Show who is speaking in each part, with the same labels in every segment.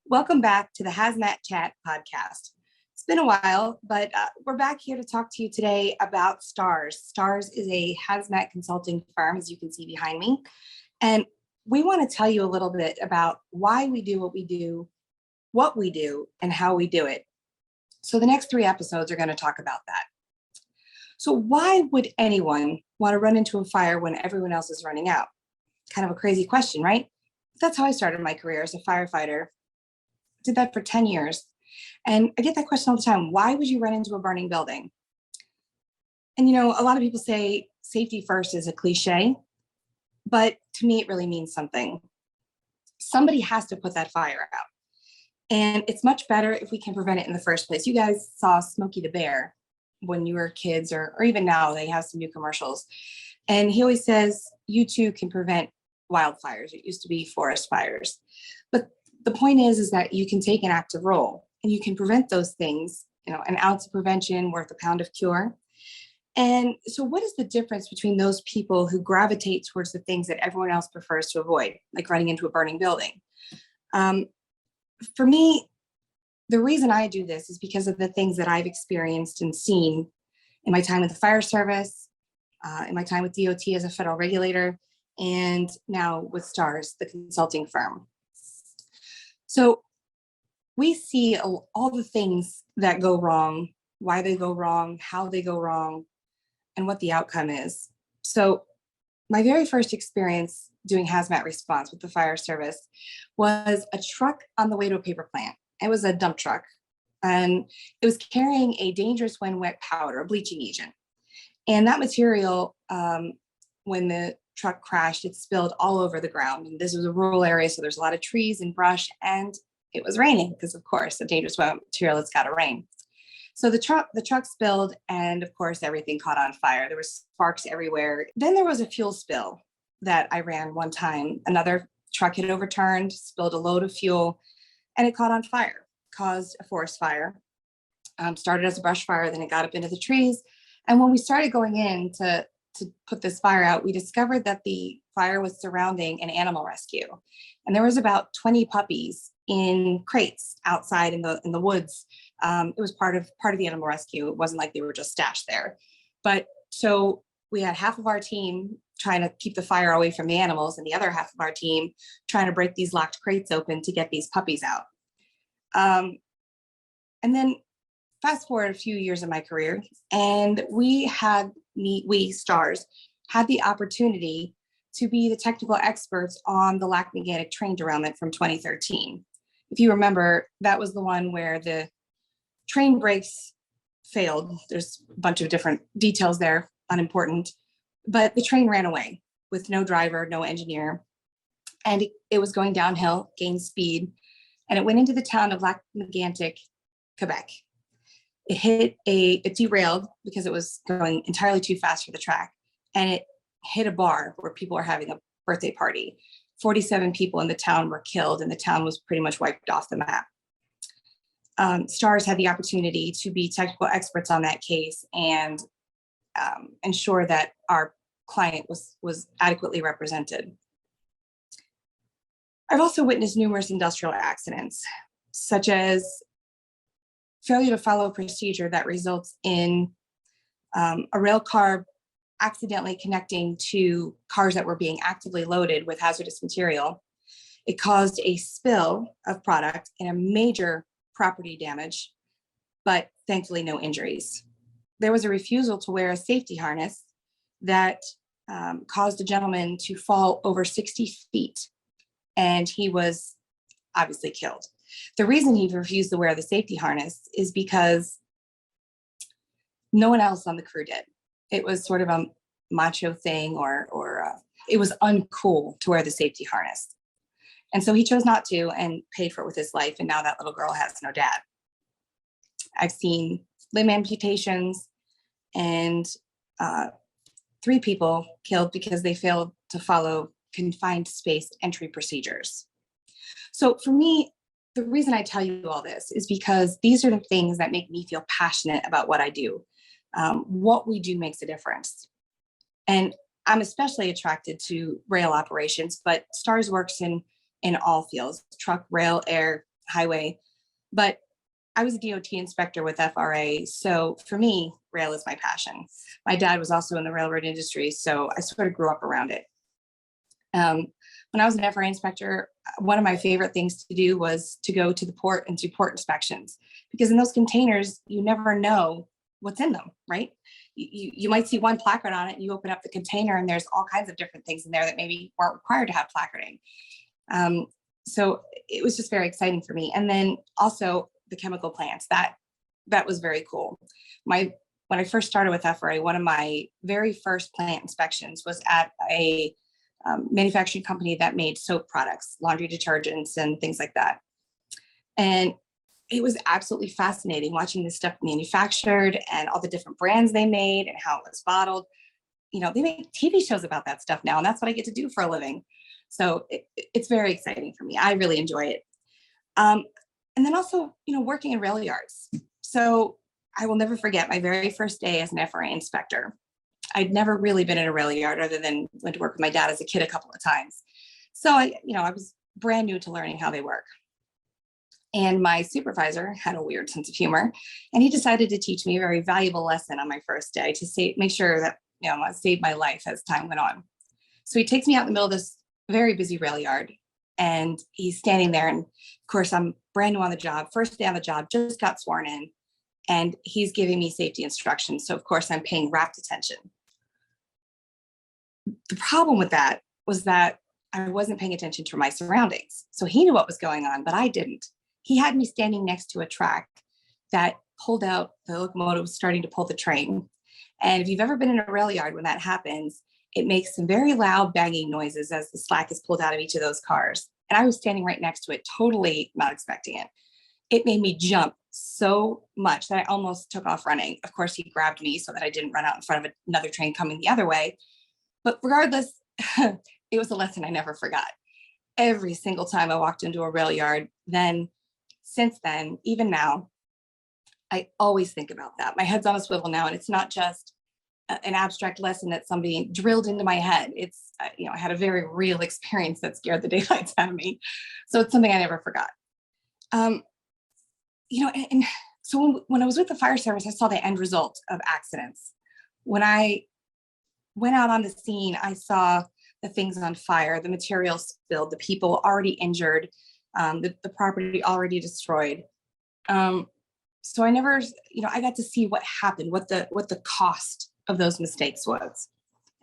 Speaker 1: Welcome back to the Hazmat Chat podcast. It's been a while, but we're back here to talk to you today about STARS. STARS is a hazmat consulting firm, as you can see behind me. And we want to tell you a little bit about why we do, what we do, and how we do it. So the next 3 episodes are going to talk about that. So why would anyone want to run into a fire when everyone else is running out? Kind of a crazy question, right? That's how I started my career as a firefighter. Did that for 10 years. And I get that question all the time. Why would you run into a burning building? And, a lot of people say safety first is a cliche, but to me, it really means something. Somebody has to put that fire out. And it's much better if we can prevent it in the first place. You guys saw Smokey the Bear when you were kids, or even now they have some new commercials. And he always says, you too can prevent wildfires. It used to be forest fires. But the point is that you can take an active role and you can prevent those things, an ounce of prevention worth a pound of cure. And so what is the difference between those people who gravitate towards the things that everyone else prefers to avoid, like running into a burning building? For me, the reason I do this is because of the things that I've experienced and seen in my time with the fire service, in my time with DOT as a federal regulator, and now with STARS, the consulting firm. So we see all the things that go wrong, why they go wrong, how they go wrong, and what the outcome is. So my very first experience doing hazmat response with the fire service was a truck on the way to a paper plant. It was a dump truck, and it was carrying a dangerous when wet powder, a bleaching agent. And that material, when the truck crashed, it spilled all over the ground. And this was a rural area, so there's a lot of trees and brush, and it was raining because, of course, the dangerous material, it's got to rain. So the truck spilled, and of course, everything caught on fire. There were sparks everywhere. Then there was a fuel spill that I ran one time. Another truck had overturned, spilled a load of fuel, and it caught on fire, caused a forest fire. Started as a brush fire, then it got up into the trees. And when we started going in to put this fire out, we discovered that the fire was surrounding an animal rescue. And there was about 20 puppies in crates outside in the woods. It was part of the animal rescue. It wasn't like they were just stashed there. But so we had half of our team trying to keep the fire away from the animals, and the other half of our team trying to break these locked crates open to get these puppies out. And then fast forward a few years in my career, and we STARS had the opportunity to be the technical experts on the Lac-Mégantic train derailment from 2013. If you remember, that was the one where the train brakes failed. There's a bunch of different details there, unimportant, but the train ran away with no driver, no engineer, and it was going downhill, gained speed, and it went into the town of Lac-Mégantic, Quebec. It derailed because it was going entirely too fast for the track, and it hit a bar where people were having a birthday party. 47 people in the town were killed, and the town was pretty much wiped off the map. STARS had the opportunity to be technical experts on that case and ensure that our client was adequately represented. I've also witnessed numerous industrial accidents, such as failure to follow procedure that results in a rail car accidentally connecting to cars that were being actively loaded with hazardous material. It caused a spill of product and a major property damage, but thankfully no injuries. There was a refusal to wear a safety harness that caused a gentleman to fall over 60 feet, and he was obviously killed. The reason he refused to wear the safety harness is because no one else on the crew did. It was sort of a macho thing, or it was uncool to wear the safety harness. And so he chose not to and paid for it with his life. And now that little girl has no dad. I've seen limb amputations and 3 people killed because they failed to follow confined space entry procedures. So for me, the reason I tell you all this is because these are the things that make me feel passionate about what I do. What we do makes a difference. And I'm especially attracted to rail operations, but STARS works in all fields, truck, rail, air, highway. But I was a DOT inspector with FRA. So for me, rail is my passion. My dad was also in the railroad industry, so I sort of grew up around it. When I was an FRA inspector, one of my favorite things to do was to go to the port and do port inspections, because in those containers, you never know what's in them, right? You might see one placard on it, and you open up the container and there's all kinds of different things in there that maybe weren't required to have placarding. So it was just very exciting for me. And then also the chemical plants, that was very cool. When I first started with FRA, one of my very first plant inspections was at a manufacturing company that made soap products, laundry detergents, and things like that. And it was absolutely fascinating watching this stuff manufactured and all the different brands they made and how it was bottled. They make TV shows about that stuff now, and that's what I get to do for a living. So it's very exciting for me. I really enjoy it. And then also, working in rail yards. So I will never forget my very first day as an FRA inspector. I'd never really been in a rail yard other than went to work with my dad as a kid a couple of times. So I was brand new to learning how they work. And my supervisor had a weird sense of humor, and he decided to teach me a very valuable lesson on my first day to make sure that, I saved my life as time went on. So he takes me out in the middle of this very busy rail yard, and he's standing there. And of course, I'm brand new on the job, first day on the job, just got sworn in, and he's giving me safety instructions. So of course, I'm paying rapt attention. The problem with that was that I wasn't paying attention to my surroundings. So he knew what was going on, but I didn't. He had me standing next to a track that pulled out, the locomotive was starting to pull the train. And if you've ever been in a rail yard, when that happens, it makes some very loud banging noises as the slack is pulled out of each of those cars. And I was standing right next to it, totally not expecting it. It made me jump so much that I almost took off running. Of course, he grabbed me so that I didn't run out in front of another train coming the other way. But regardless, it was a lesson I never forgot. Every single time I walked into a rail yard, since then, even now, I always think about that. My head's on a swivel now, and it's not just an abstract lesson that somebody drilled into my head. It's, I had a very real experience that scared the daylights out of me. So it's something I never forgot. And so when I was with the fire service, I saw the end result of accidents. When I went out on the scene, I saw the things on fire, the material spilled, the people already injured, the property already destroyed. So I never, I got to see what happened, what the cost of those mistakes was.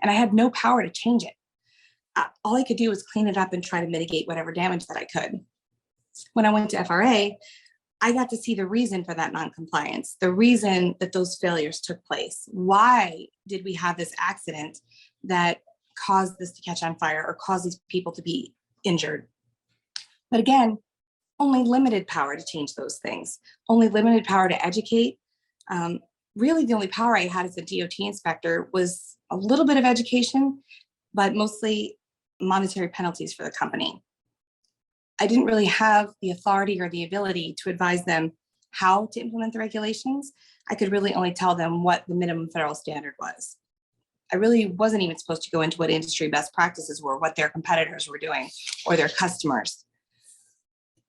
Speaker 1: And I had no power to change it. All I could do was clean it up and try to mitigate whatever damage that I could. When I went to FRA, I got to see the reason for that noncompliance, the reason that those failures took place. Why did we have this accident that caused this to catch on fire or caused these people to be injured? But again, only limited power to change those things, only limited power to educate. Really, the only power I had as a DOT inspector was a little bit of education, but mostly monetary penalties for the company. I didn't really have the authority or the ability to advise them how to implement the regulations. I could really only tell them what the minimum federal standard was. I really wasn't even supposed to go into what industry best practices were, what their competitors were doing, or their customers.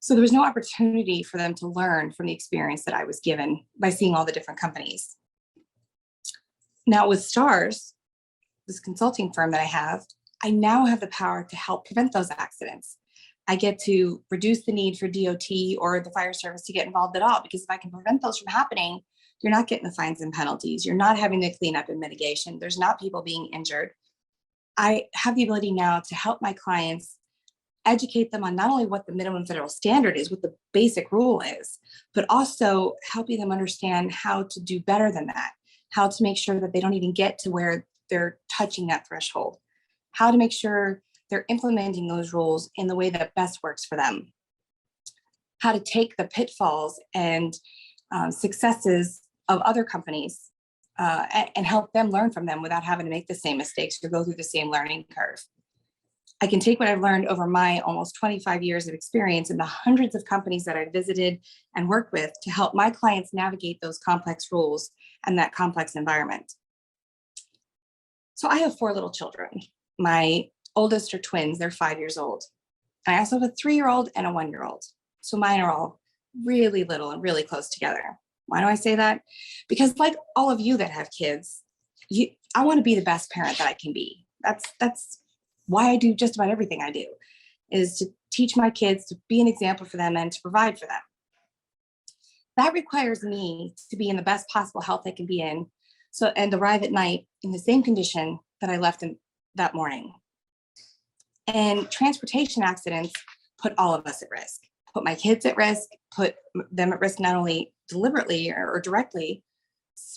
Speaker 1: So there was no opportunity for them to learn from the experience that I was given by seeing all the different companies. Now with STARS, this consulting firm that I now have the power to help prevent those accidents. I get to reduce the need for DOT or the fire service to get involved at all, because if I can prevent those from happening, you're not getting the fines and penalties. You're not having the cleanup and mitigation. There's not people being injured. I have the ability now to help my clients, educate them on not only what the minimum federal standard is, what the basic rule is, but also helping them understand how to do better than that, how to make sure that they don't even get to where they're touching that threshold, how to make sure they're implementing those rules in the way that best works for them, how to take the pitfalls and successes of other companies and help them learn from them without having to make the same mistakes or go through the same learning curve. I can take what I've learned over my almost 25 years of experience in the hundreds of companies that I've visited and worked with to help my clients navigate those complex rules and that complex environment. So I have 4 little children. My oldest are twins. They're 5 years old. And I also have a 3-year-old and a 1-year-old. So mine are all really little and really close together. Why do I say that? Because like all of you that have kids, I want to be the best parent that I can be. That's why I do just about everything I do, is to teach my kids, to be an example for them, and to provide for them. That requires me to be in the best possible health I can be in, and arrive at night in the same condition that I left in that morning. And transportation accidents put all of us at risk, put my kids at risk, put them at risk not only deliberately or directly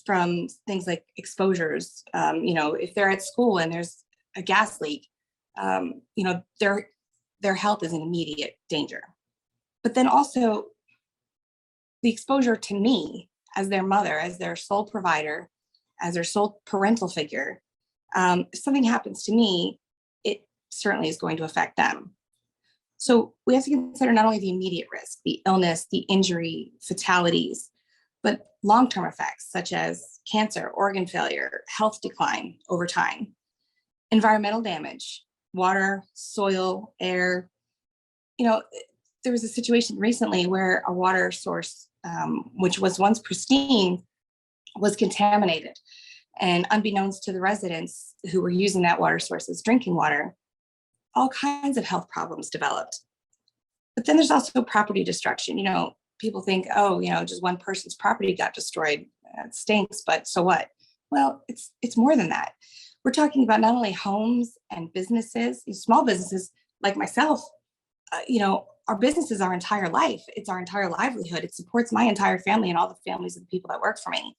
Speaker 1: from things like exposures. If they're at school and there's a gas leak, their health is in immediate danger. But then also the exposure to me as their mother, as their sole provider, as their sole parental figure. If something happens to me, it certainly is going to affect them. So we have to consider not only the immediate risk, the illness, the injury, fatalities, but long-term effects such as cancer, organ failure, health decline over time, environmental damage, water, soil, air. There was a situation recently where a water source, which was once pristine, was contaminated. And unbeknownst to the residents who were using that water source as drinking water, all kinds of health problems developed. But then there's also property destruction. People think, just one person's property got destroyed. It stinks, but so what? Well, it's more than that. We're talking about not only homes and businesses, small businesses like myself. Our business is our entire life. It's our entire livelihood. It supports my entire family and all the families of the people that work for me.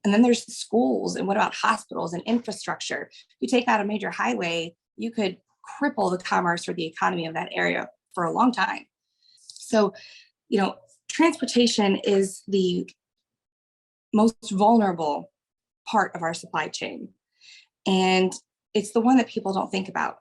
Speaker 1: And then there's schools, and what about hospitals and infrastructure? You take out a major highway, you could cripple the commerce or the economy of that area for a long time. So, transportation is the most vulnerable part of our supply chain. And it's the one that people don't think about.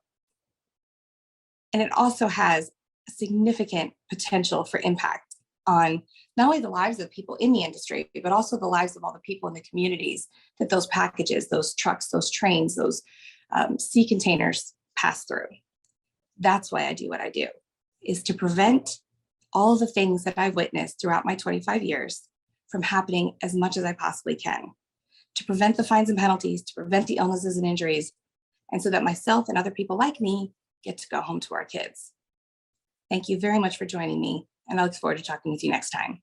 Speaker 1: And it also has a significant potential for impact on not only the lives of people in the industry, but also the lives of all the people in the communities that those packages, those trucks, those trains, those sea containers pass through. That's why I do what I do, is to prevent all of the things that I've witnessed throughout my 25 years from happening as much as I possibly can, to prevent the fines and penalties, to prevent the illnesses and injuries, and so that myself and other people like me get to go home to our kids. Thank you very much for joining me, and I look forward to talking with you next time.